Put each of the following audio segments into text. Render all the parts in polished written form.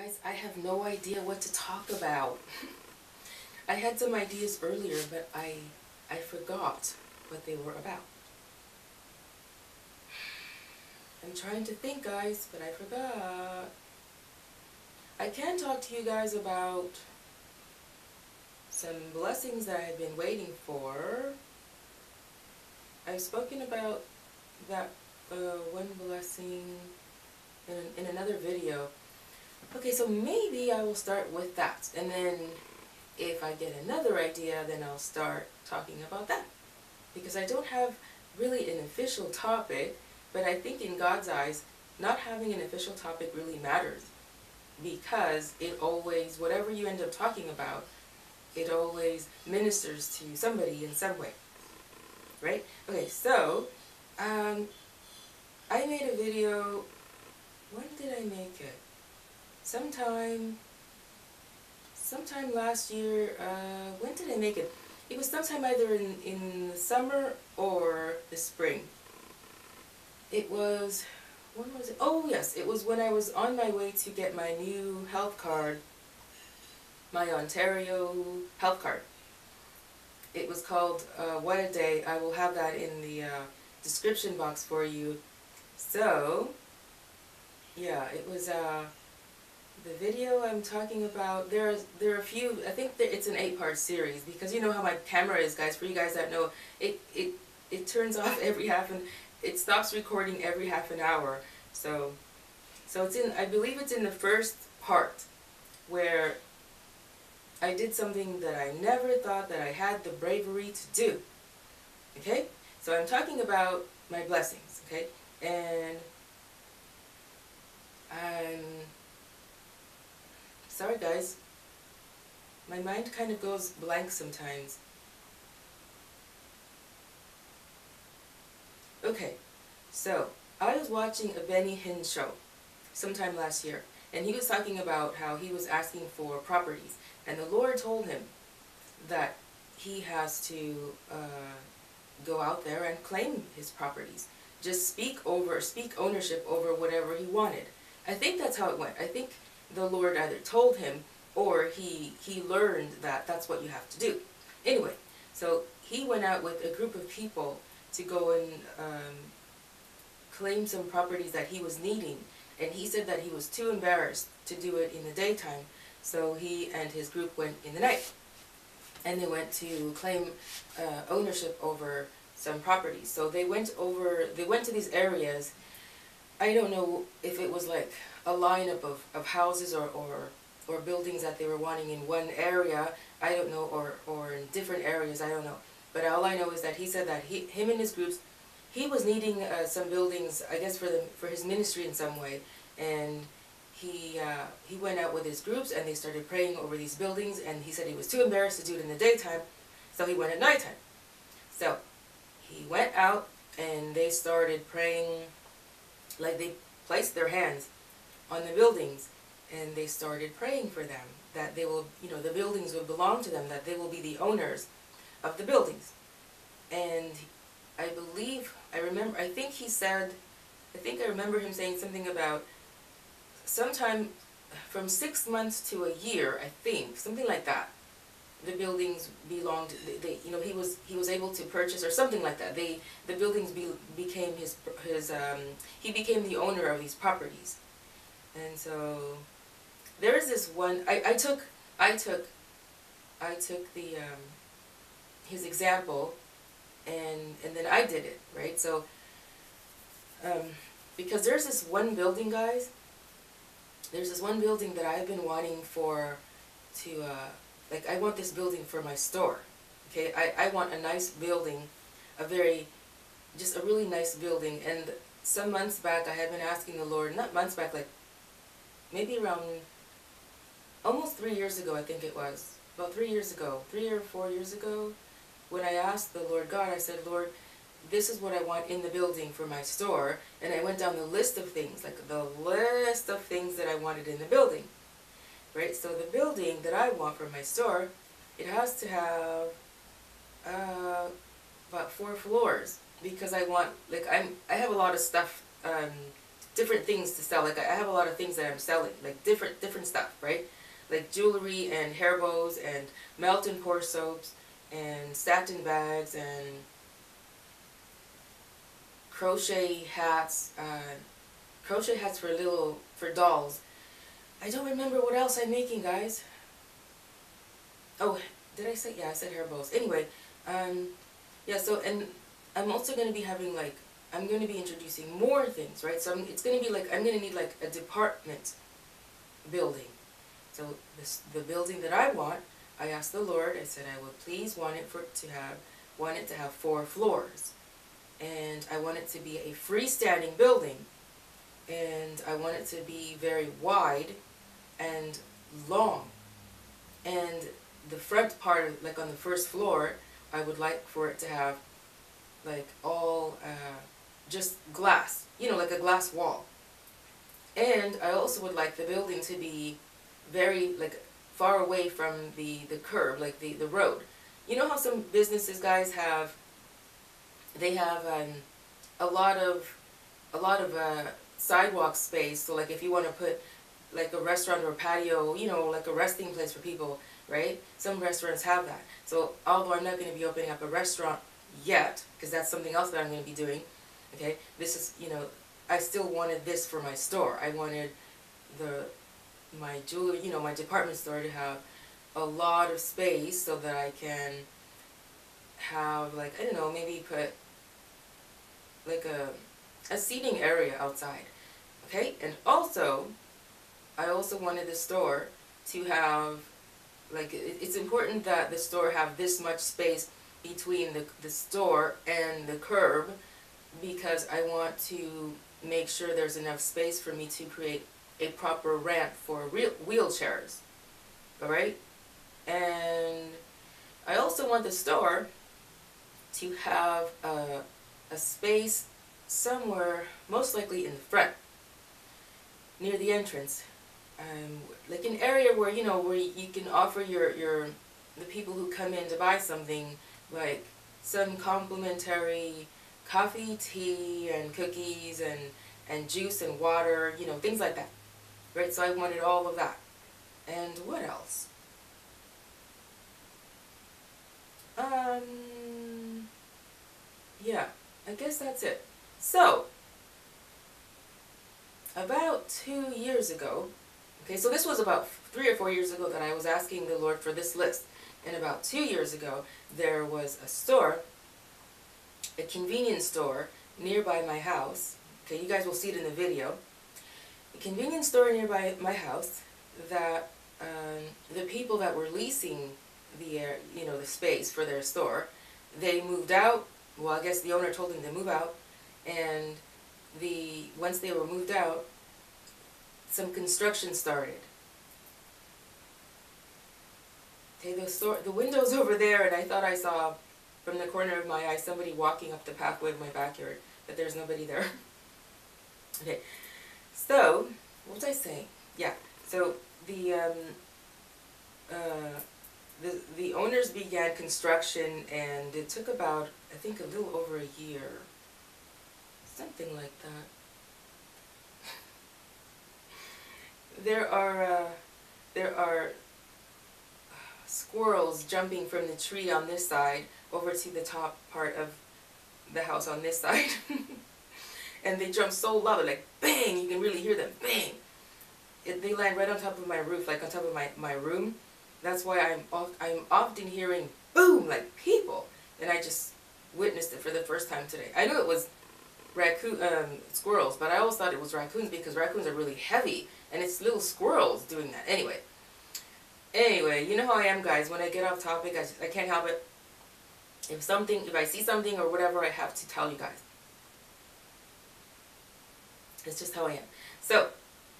Guys, I have no idea what to talk about. I had some ideas earlier, but I forgot what they were about. I'm trying to think, guys, but I forgot. I can talk to you guys about some blessings that I've been waiting for. I've spoken about that one blessing in another video. Okay, so maybe I will start with that, and then if I get another idea, then I'll start talking about that. Because I don't have really an official topic, but I think in God's eyes, not having an official topic really matters. Because it always, whatever you end up talking about, it always ministers to somebody in some way. Right? Okay, so, I made a video, when did I make it? Sometime last year. When did I make it? It was sometime either in the summer or the spring. It was, when was it? Oh yes, it was when I was on my way to get my new health card, my Ontario health card. It was called What a Day. I will have that in the description box for you. So, yeah, it was the video I'm talking about. There are a few. I think that it's an 8-part series, because you know how my camera is, guys. For you guys that know, it turns off every it stops recording every half an hour. So it's in, I believe it's in the first part where I did something that I never thought that I had the bravery to do. Okay? So I'm talking about my blessings, okay? And I'm sorry, guys. My mind kind of goes blank sometimes. Okay, so I was watching a Benny Hinn show sometime last year, and he was talking about how he was asking for properties, and the Lord told him that he has to go out there and claim his properties. Just speak ownership over whatever he wanted. I think that's how it went. I think the Lord either told him or he learned that that's what you have to do. Anyway, so he went out with a group of people to go and claim some properties that he was needing, and he said that he was too embarrassed to do it in the daytime, so he and his group went in the night, and they went to claim ownership over some properties. So they went to these areas. I don't know if it was like a lineup of houses or buildings that they were wanting in one area, I don't know, or in different areas, I don't know. But all I know is that he said that him and his groups, he was needing some buildings, I guess for his ministry in some way, and he went out with his groups and they started praying over these buildings, and he said he was too embarrassed to do it in the daytime, so he went at nighttime. So he went out and they started praying, like they placed their hands on the buildings and they started praying for them, that they will, you know, the buildings would belong to them, that they will be the owners of the buildings. And I believe, I think he said, I think I remember him saying something about sometime from 6 months to a year, I think, something like that. The buildings belonged, you know, he was able to purchase, or something like that. The buildings became he became the owner of these properties. And so there's this one, I took the his example, and then I did it, right? So because there's this one building, guys, there's this one building that I've been wanting to like, I want this building for my store. Okay, I want a nice building, just a really nice building. And some months back I had been asking the Lord, not months back, like maybe around almost 3 years ago, I think it was, about 3 years ago, 3 or 4 years ago, when I asked the Lord God, I said, Lord, this is what I want in the building for my store. And I went down the list of things, like the list of things that I wanted in the building. Right, so the building that I want for my store, it has to have about 4 floors, because I want, like, I have a lot of stuff different things to sell. Like I have a lot of things that I'm selling, like different stuff, right? Like jewelry and hair bows and melt and pour soaps and satin bags and crochet hats for dolls. I don't remember what else I'm making, guys. Oh, did I say? Yeah, I said hair bows. Anyway, yeah, so, and I'm also going to be having, like, I'm going to be introducing more things, right? So it's going to be like, I'm going to need, like, a department building. So the building that I want, I asked the Lord, I said I would please want it to have 4 floors. And I want it to be a freestanding building. And I want it to be very wide and long. And the front part, like on the first floor, I would like for it to have like all just glass, you know, like a glass wall. And I also would like the building to be very like far away from the curb, like the road. You know how some businesses, guys, have a lot of sidewalk space. So like if you want to put like a restaurant or a patio, you know, like a resting place for people, right? Some restaurants have that. So although I'm not going to be opening up a restaurant yet, because that's something else that I'm going to be doing, okay, this is, you know, I still wanted this for my store. I wanted my jewelry, you know, my department store to have a lot of space so that I can have, like, I don't know, maybe put like a seating area outside, okay? And also, I also wanted the store to have, like, it's important that the store have this much space between the store and the curb, because I want to make sure there's enough space for me to create a proper ramp for wheelchairs, alright? And I also want the store to have a space somewhere, most likely in the front, near the entrance, like an area where, you know, where you can offer the people who come in to buy something, like some complimentary coffee, tea, and cookies, and juice and water, you know, things like that, right? So I wanted all of that. And what else? Yeah, I guess that's it. So, about 2 years ago, okay, so this was about 3 or 4 years ago that I was asking the Lord for this list. And about 2 years ago, there was a store, a convenience store nearby my house. Okay, you guys will see it in the video. A convenience store nearby my house that the people that were leasing the space for their store, they moved out. Well, I guess the owner told them to move out, and once they were moved out, some construction started. Okay, the window's over there, and I thought I saw from the corner of my eye somebody walking up the pathway of my backyard, but there's nobody there. Okay, so what was I saying? Yeah, so the owners began construction, and it took about, I think, a little over a year, something like that. There are squirrels jumping from the tree on this side over to the top part of the house on this side. And they jump so loud, like bang, you can really hear them, bang. They land right on top of my roof, like on top of my room. That's why I'm often hearing boom, like people. And I just witnessed it for the first time today. I knew it was squirrels, but I always thought it was raccoons, because raccoons are really heavy, and it's little squirrels doing that. Anyway, you know how I am, guys. When I get off topic, I can't help it. If I see something or whatever, I have to tell you guys. It's just how I am. So,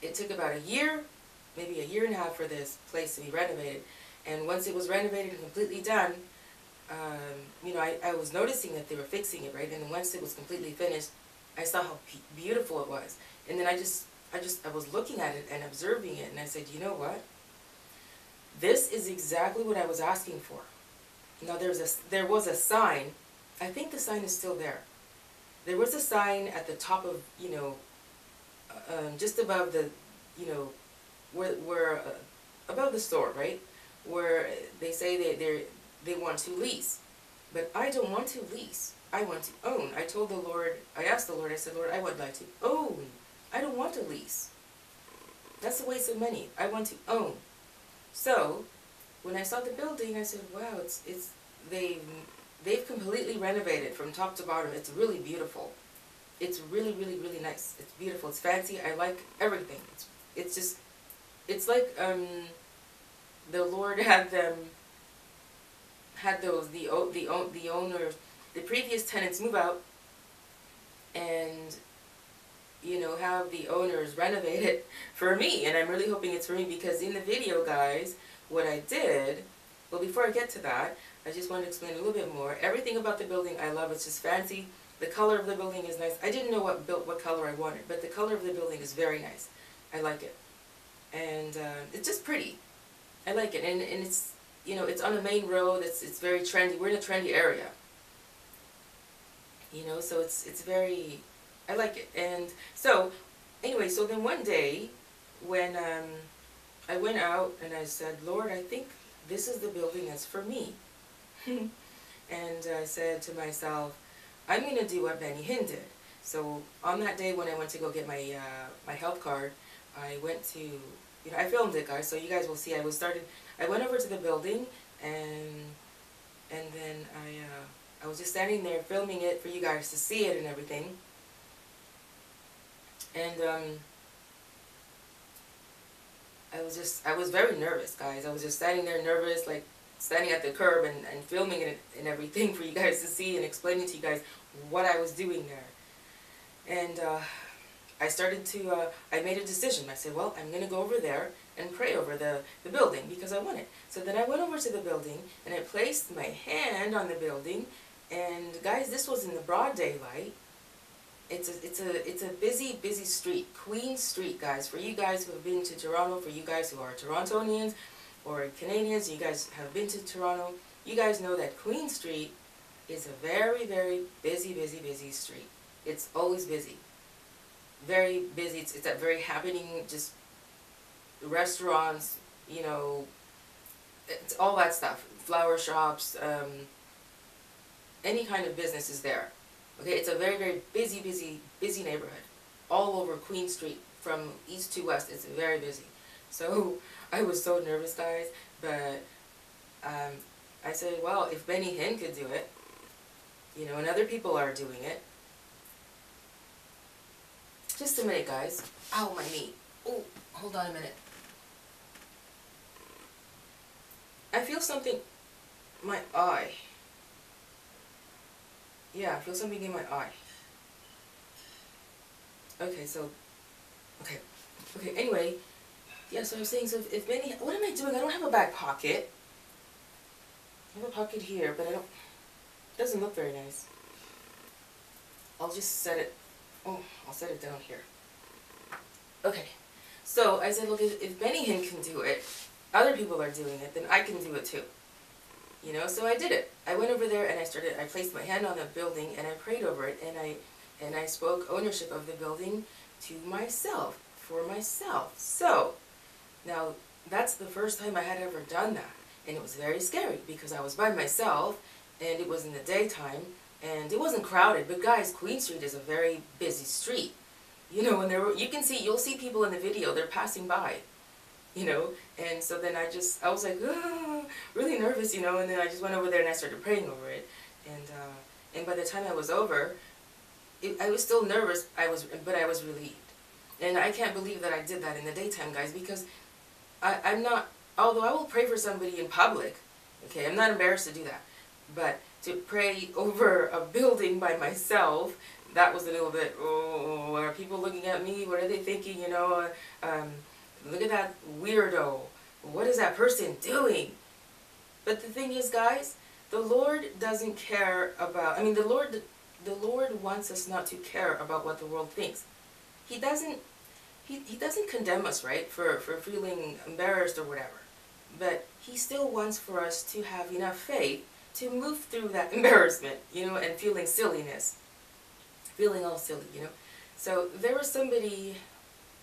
it took about a year, maybe a year and a half, for this place to be renovated. And once it was renovated and completely done, you know, I was noticing that they were fixing it, right? And then once it was completely finished, I saw how beautiful it was. And then I was looking at it and observing it, and I said, you know what? This is exactly what I was asking for. Now there was a sign. I think the sign is still there. There was a sign at the top of, you know, just above the, you know, where above the store, right? Where they say they want to lease. But I don't want to lease. I want to own. I told the Lord, I asked the Lord, I said, Lord, I would like to own. I don't want to lease. That's a waste of money. I want to own. So, when I saw the building, I said, wow, they've completely renovated from top to bottom. It's really beautiful. It's really, really, really nice. It's beautiful. It's fancy. I like everything. It's just, it's like the Lord had the owners, the previous tenants move out, and you know, have the owners renovate it for me. And I'm really hoping it's for me, because in the video, guys, what I did, well, before I get to that, I just want to explain a little bit more. Everything about the building I love. It's just fancy. The color of the building is nice. I didn't know what color I wanted, but the color of the building is very nice. I like it. And it's just pretty. I like it. And it's, you know, it's on a main road. It's very trendy. We're in a trendy area. You know, so it's very, I like it. And so, anyway, so then one day, when I went out and I said, Lord, I think this is the building that's for me. And I said to myself, I'm going to do what Benny Hinn did. So on that day when I went to go get my my health card, I went to, you know, I filmed it, guys, so you guys will see. I went over to the building, and then I was just standing there filming it for you guys to see it and everything. And I was very nervous, guys. I was just standing there nervous, like standing at the curb and filming it and everything for you guys to see and explaining to you guys what I was doing there. And I started to, I made a decision. I said, well, I'm going to go over there and pray over the building because I want it. So then I went over to the building and I placed my hand on the building. And guys, this was in the broad daylight. It's a busy street, Queen Street, guys. For you guys who have been to Toronto, for you guys who are Torontonians or Canadians, you guys have been to Toronto, you guys know that Queen Street is a very, very busy street. It's always busy. Very busy. It's a very happening, just restaurants, you know, it's all that stuff. Flower shops, any kind of business is there. Okay, it's a very, very busy neighborhood. All over Queen Street, from east to west, it's very busy. So, I was so nervous, guys, but I said, well, if Benny Hinn could do it, you know, and other people are doing it. Just a minute, guys. Ow, my knee. Oh, hold on a minute. I feel something, my eye. Yeah, I feel something in my eye. Okay, so, okay, anyway, yeah, so I was saying, so if Benny, what am I doing? I don't have a back pocket. I have a pocket here, but it doesn't look very nice. I'll just set it, I'll set it down here. Okay, so I said, look, if Benny Hinn can do it, other people are doing it, then I can do it too. You know, so I did it. I went over there and I placed my hand on the building and I prayed over it, and I spoke ownership of the building to myself, for myself. So, now, that's the first time I had ever done that, and it was very scary because I was by myself, and it was in the daytime, and it wasn't crowded, but guys, Queen Street is a very busy street. You know, and you'll see people in the video, they're passing by, you know, and so then I was like, oh, really nervous, you know, and then I just went over there and I started praying over it, and by the time I was over, I was still nervous, but I was relieved. And I can't believe that I did that in the daytime, guys, because I'm not, although I will pray for somebody in public, okay, I'm not embarrassed to do that, but to pray over a building by myself, that was a little bit, oh, are people looking at me? What are they thinking, you know? Look at that weirdo. What is that person doing? But the thing is, guys, the Lord doesn't care about, I mean, the Lord wants us not to care about what the world thinks. He doesn't condemn us, right, for feeling embarrassed or whatever. But He still wants for us to have enough faith to move through that embarrassment, you know, and feeling silliness. Feeling all silly, you know. So there was somebody,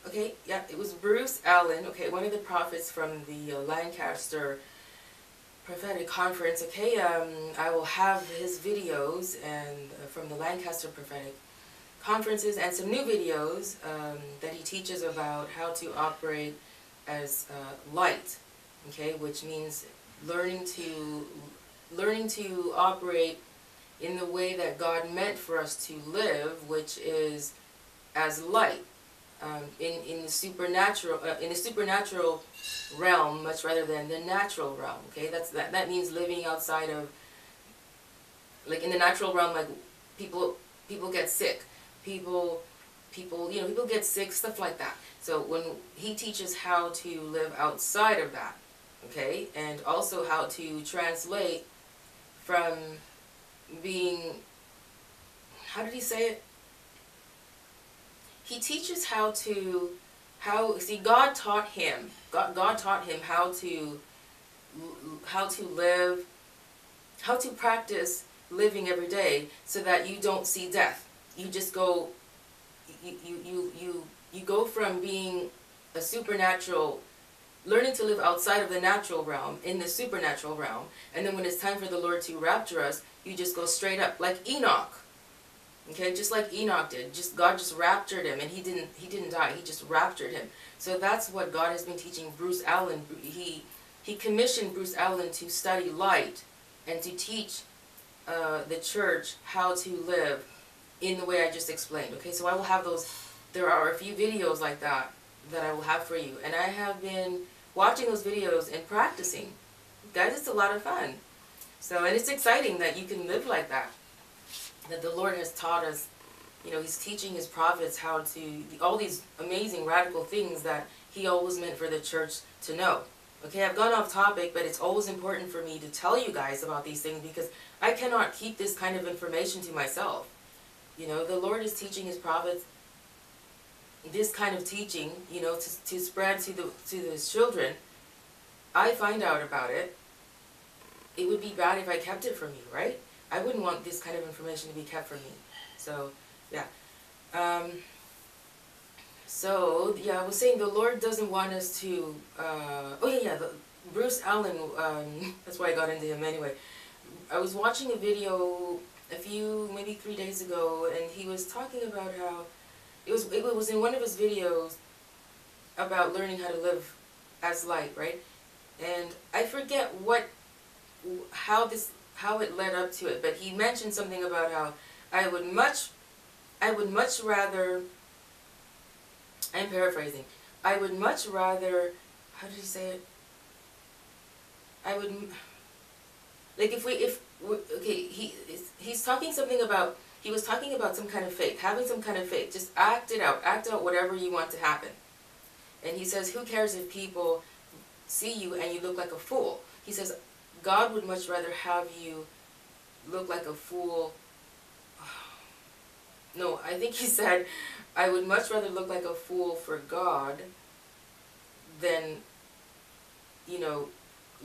Okay, yeah, it was Bruce Allen, okay, one of the prophets from the Lancaster prophetic conference. Okay, I will have his videos and from the Lancaster prophetic conferences and some new videos that he teaches about how to operate as light, okay, which means learning to operate in the way that God meant for us to live, which is as light, in the supernatural realm, much rather than the natural realm. Okay, that means living outside of, like, in the natural realm, like people get sick, people people get sick, stuff like that. So when he teaches how to live outside of that, okay, and also how to translate from being, how did he say it? He teaches see, God taught him how to live, how to practice living every day so that you don't see death. You just go, you go from being a supernatural, learning to live outside of the natural realm, in the supernatural realm, and then when it's time for the Lord to rapture us, you just go straight up, like Enoch. Okay, just like Enoch did. God just raptured him, and he didn't die. He just raptured him. So that's what God has been teaching Bruce Allen. He commissioned Bruce Allen to study light and to teach the church how to live in the way I just explained. Okay, so I will have those. There are a few videos like that I will have for you, and I have been watching those videos and practicing. Guys, it's a lot of fun. So, and it's exciting that you can live like that. That the Lord has taught us, He's teaching His prophets how to, all these amazing radical things that He always meant for the church to know. Okay, I've gone off topic, but it's always important for me to tell you guys about these things because I cannot keep this kind of information to myself. The Lord is teaching His prophets this kind of teaching, to spread to His children. I find out about it. It would be bad if I kept it from you, right? I wouldn't want this kind of information to be kept from me. So, yeah. I was saying the Lord doesn't want us to, Bruce Allen, that's why I got into him anyway. I was watching a video maybe 3 days ago, and he was talking about how, it was in one of his videos about learning how to live as light, right? And I forget how it led up to it, but he mentioned something about how I would much rather, I'm paraphrasing, I would much rather, how did he say it? I would, like he's talking something about, he was talking about some kind of faith, having some kind of faith, just act out whatever you want to happen. And he says, who cares if people see you and you look like a fool? He says, God would much rather have you look like a fool. No, I think he said, I would much rather look like a fool for God than,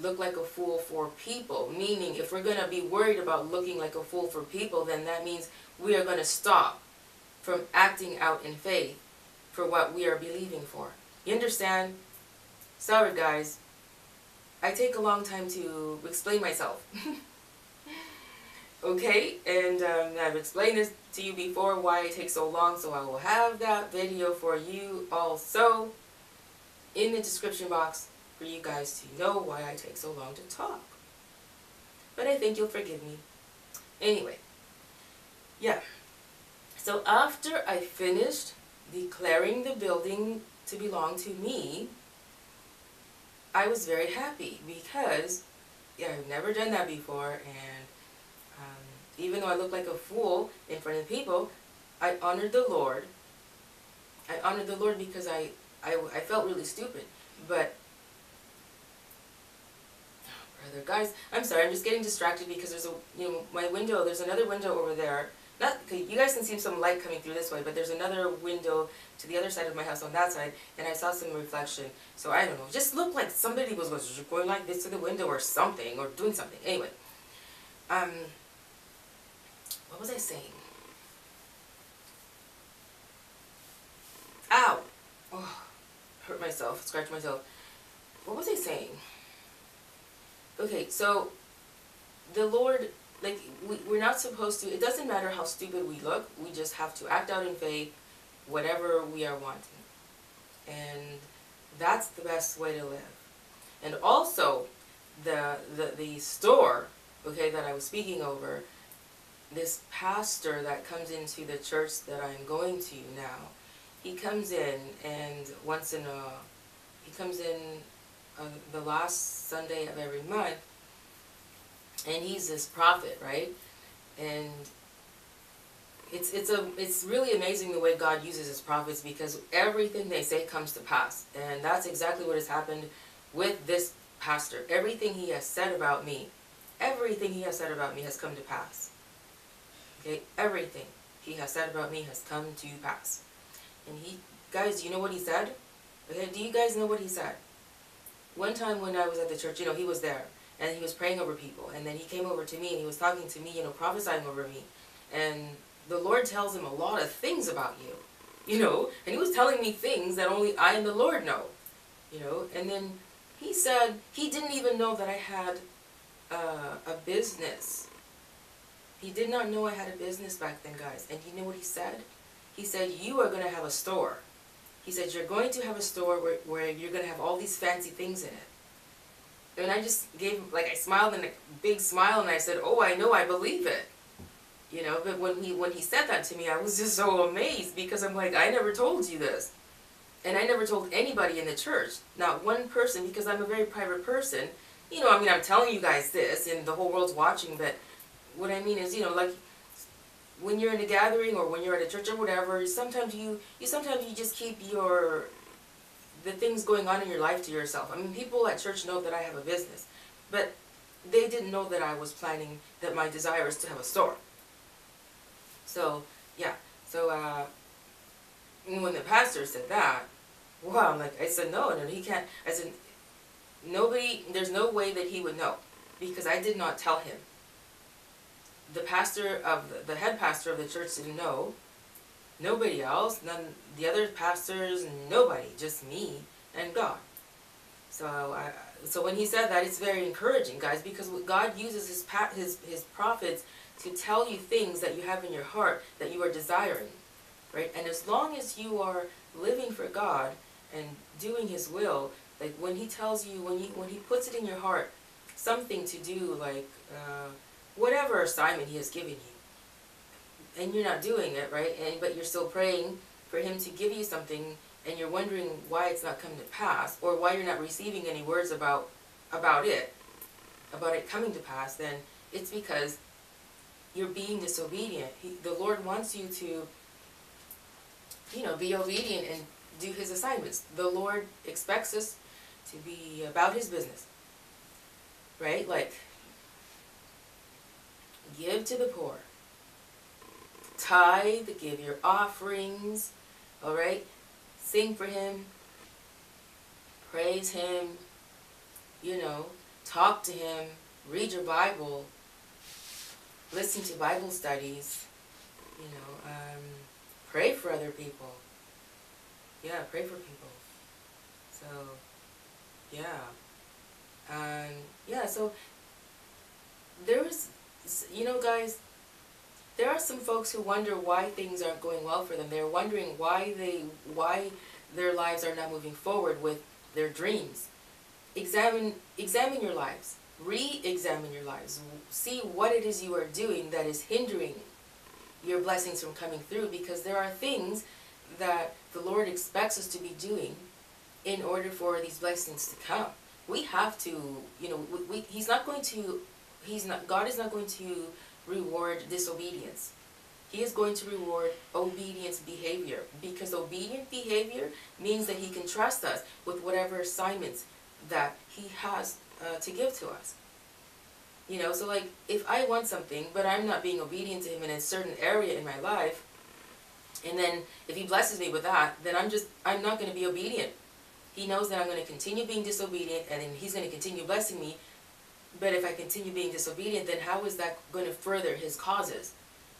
look like a fool for people. Meaning, if we're going to be worried about looking like a fool for people, then that means we are going to stop from acting out in faith for what we are believing for. You understand? Sorry, guys. I take a long time to explain myself. Okay, and I've explained this to you before, why it takes so long, so I will have that video for you also in the description box for you guys to know why I take so long to talk. But I think you'll forgive me. Anyway, yeah. So after I finished declaring the building to belong to me, I was very happy because, I've never done that before, and even though I looked like a fool in front of people, I honored the Lord. I honored the Lord because I felt really stupid, but, brother, guys, I'm sorry, I'm just getting distracted because there's my window, there's another window over there. You guys can see some light coming through this way, but there's another window to the other side of my house on that side, and I saw some reflection. So I don't know, it just looked like somebody was going like this to the window or something, or doing something. Anyway, what was I saying? Ow! oh, hurt myself, scratch myself. What was I saying? Okay, so the Lord, like, we're not supposed to, it doesn't matter how stupid we look, we just have to act out in faith, whatever we are wanting. And that's the best way to live. And also, the store, okay, that I was speaking over, this pastor that comes into the church that I'm going to now, he comes in, and he comes in the last Sunday of every month, and he's this prophet, right? And it's really amazing the way God uses his prophets, because everything they say comes to pass. And that's exactly what has happened with this pastor. Everything he has said about me, everything he has said about me has come to pass. Okay, everything he has said about me has come to pass. And guys, you know what he said? Okay, do you guys know what he said? One time when I was at the church, he was there, and he was praying over people, and then he came over to me, and he was talking to me, prophesying over me, and the Lord tells him a lot of things about you, and he was telling me things that only I and the Lord know, and then he said he didn't even know that I had a business. He did not know I had a business back then, guys. And you know what he said? He said, you are going to have a store. He said, you're going to have a store where you're going to have all these fancy things in it. And I just gave, I smiled in a big smile, and I said, oh, I know, I believe it. But when he said that to me, I was just so amazed, because I'm like, I never told you this. And I never told anybody in the church, not one person, because I'm a very private person. I'm telling you guys this, and the whole world's watching, but what I mean is, when you're in a gathering or when you're at a church or whatever, sometimes you just keep the things going on in your life to yourself. People at church know that I have a business, but they didn't know that I was planning, that my desire is to have a store. So, yeah. So, when the pastor said that, wow, I said, no, he can't. I said, there's no way that he would know, because I did not tell him. The head pastor of the church didn't know. Nobody else, the other pastors, nobody, just me and God. So when he said that, it's very encouraging, guys, because God uses his prophets to tell you things that you have in your heart that you are desiring, right? And as long as you are living for God and doing his will, when he tells you, when he puts it in your heart, something to do, whatever assignment he has given you, and you're not doing it, right? But you're still praying for him to give you something, and you're wondering why it's not come to pass, or why you're not receiving any words about it coming to pass, then it's because you're being disobedient. The Lord wants you to, be obedient and do his assignments. The Lord expects us to be about his business, right? Give to the poor. Tithe, give your offerings, all right? Sing for him. Praise him. Talk to him. Read your Bible. Listen to Bible studies. Pray for other people. Yeah, pray for people. So, yeah. Yeah, so there was, guys, there are some folks who wonder why things aren't going well for them. They're wondering why their lives are not moving forward with their dreams. Examine your lives. Re-examine your lives. See what it is you are doing that is hindering your blessings from coming through, because there are things that the Lord expects us to be doing in order for these blessings to come. We have to, God is not going to reward disobedience. He is going to reward obedience behavior, because obedient behavior means that he can trust us with whatever assignments that he has to give to us. So if I want something, but I'm not being obedient to him in a certain area in my life, and then if he blesses me with that, then I'm not going to be obedient. He knows that I'm going to continue being disobedient, and then he's going to continue blessing me. But if I continue being disobedient, then how is that going to further his causes,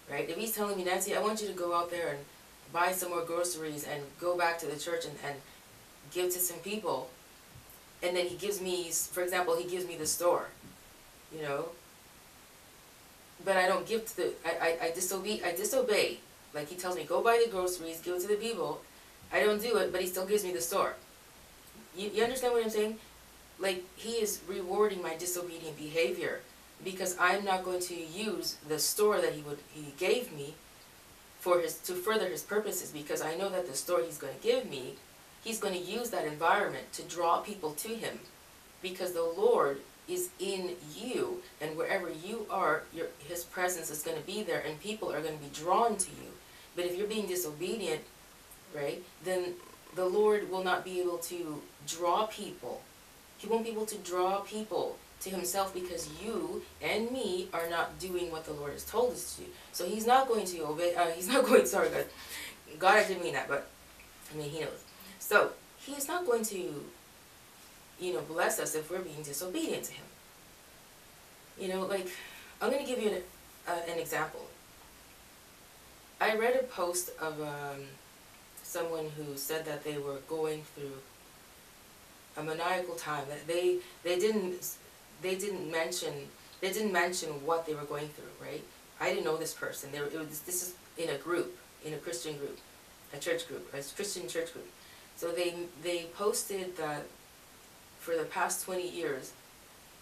right? If he's telling me, Nancy, I want you to go out there buy some more groceries and go back to the church and give to some people. And then he gives me, for example, he gives me the store, you know. But I don't give to the, I disobey. Like he tells me, go buy the groceries, give it to the people. I don't do it, but he still gives me the store. You understand what I'm saying? Like, he is rewarding my disobedient behavior because I'm not going to use the store that he gave me to further his purposes, because I know that the store he's going to give me, he's going to use that environment to draw people to him, because the Lord is in you, and wherever you are, his presence is going to be there, and people are going to be drawn to you. But if you're being disobedient, right, then the Lord will not be able to draw people. He won't be able to draw people to himself because you and me are not doing what the Lord has told us to do. So he's not going to obey, sorry God, I didn't mean that, but, I mean, he knows. So, he is not going to, you know, bless us if we're being disobedient to him. You know, like, I'm going to give you an example. I read a post of someone who said that they were going through a maniacal time, that they didn't mention what they were going through, right? I didn't know this person. This is in a group, in a Christian group, a church group, a Christian church group. So they posted that for the past 20 years,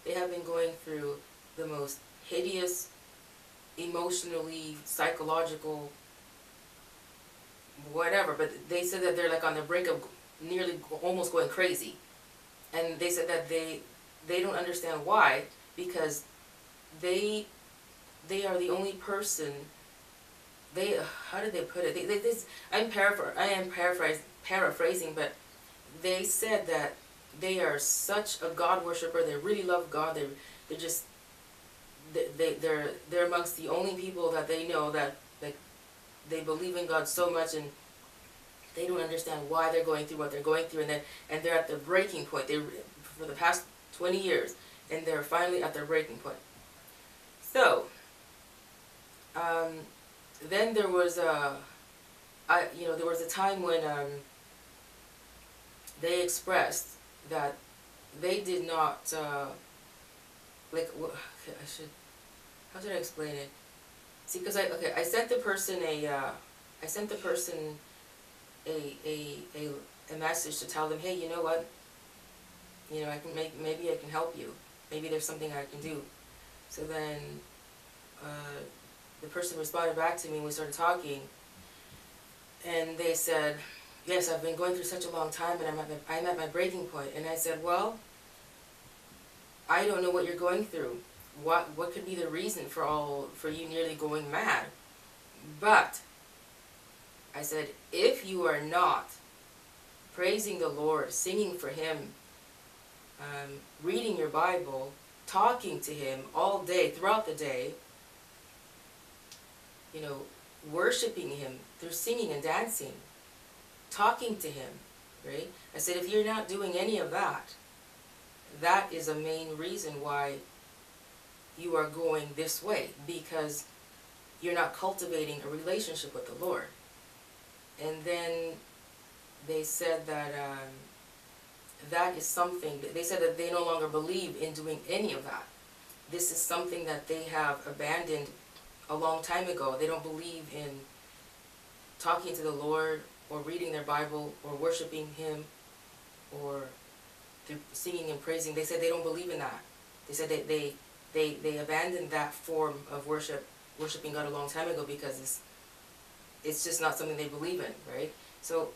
they have been going through the most hideous, emotionally, psychological, whatever, but they said that they're like on the brink of nearly almost going crazy. And they said that they don't understand why, because they are the only person, how did they put it? I am paraphrasing, but they said that they are such a God worshiper. They really love God. They're amongst the only people that they know that they believe in God so much, and they don't understand why they're going through what they're going through, and they're at the breaking point. For the past 20 years, and they're finally at their breaking point. So, then there was there was a time when they expressed that they did not how should I explain it? See, because I sent the person a message to tell them, hey, you know what? You know, maybe I can help you. Maybe there's something I can do. So then the person responded back to me and we started talking. And they said, yes, I've been going through such a long time and I'm at my breaking point. And I said, well, I don't know what you're going through. What could be the reason for you nearly going mad? But I said, if you are not praising the Lord, singing for him, reading your Bible, talking to him all day, throughout the day, you know, worshiping him through singing and dancing, talking to him, right? I said, if you're not doing any of that, that is a main reason why you are going this way, because you're not cultivating a relationship with the Lord. And then they said that that is something, they said that they no longer believe in doing any of that. This is something that they have abandoned a long time ago. They don't believe in talking to the Lord or reading their Bible or worshiping him or through singing and praising. They said they don't believe in that. They said that they abandoned that form of worshiping God a long time ago, because it's just not something they believe in, right? So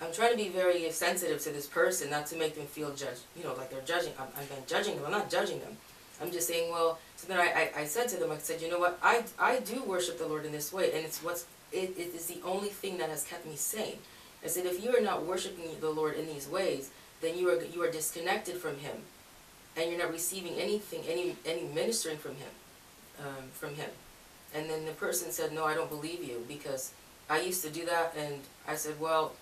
I'm trying to be very sensitive to this person, not to make them feel judged, you know, like they're judging. I'm not judging them. I'm not judging them. I'm just saying, well, so then I said to them, I said, you know what, I do worship the Lord in this way, and it is the only thing that has kept me sane. I said, if you are not worshiping the Lord in these ways, then you are disconnected from him, and you're not receiving anything, any ministering from him. And then the person said, no, I don't believe you, because I used to do that. And I said, well,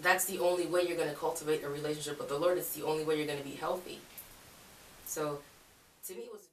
that's the only way you're going to cultivate a relationship with the Lord. It's the only way you're going to be healthy. So to me, it was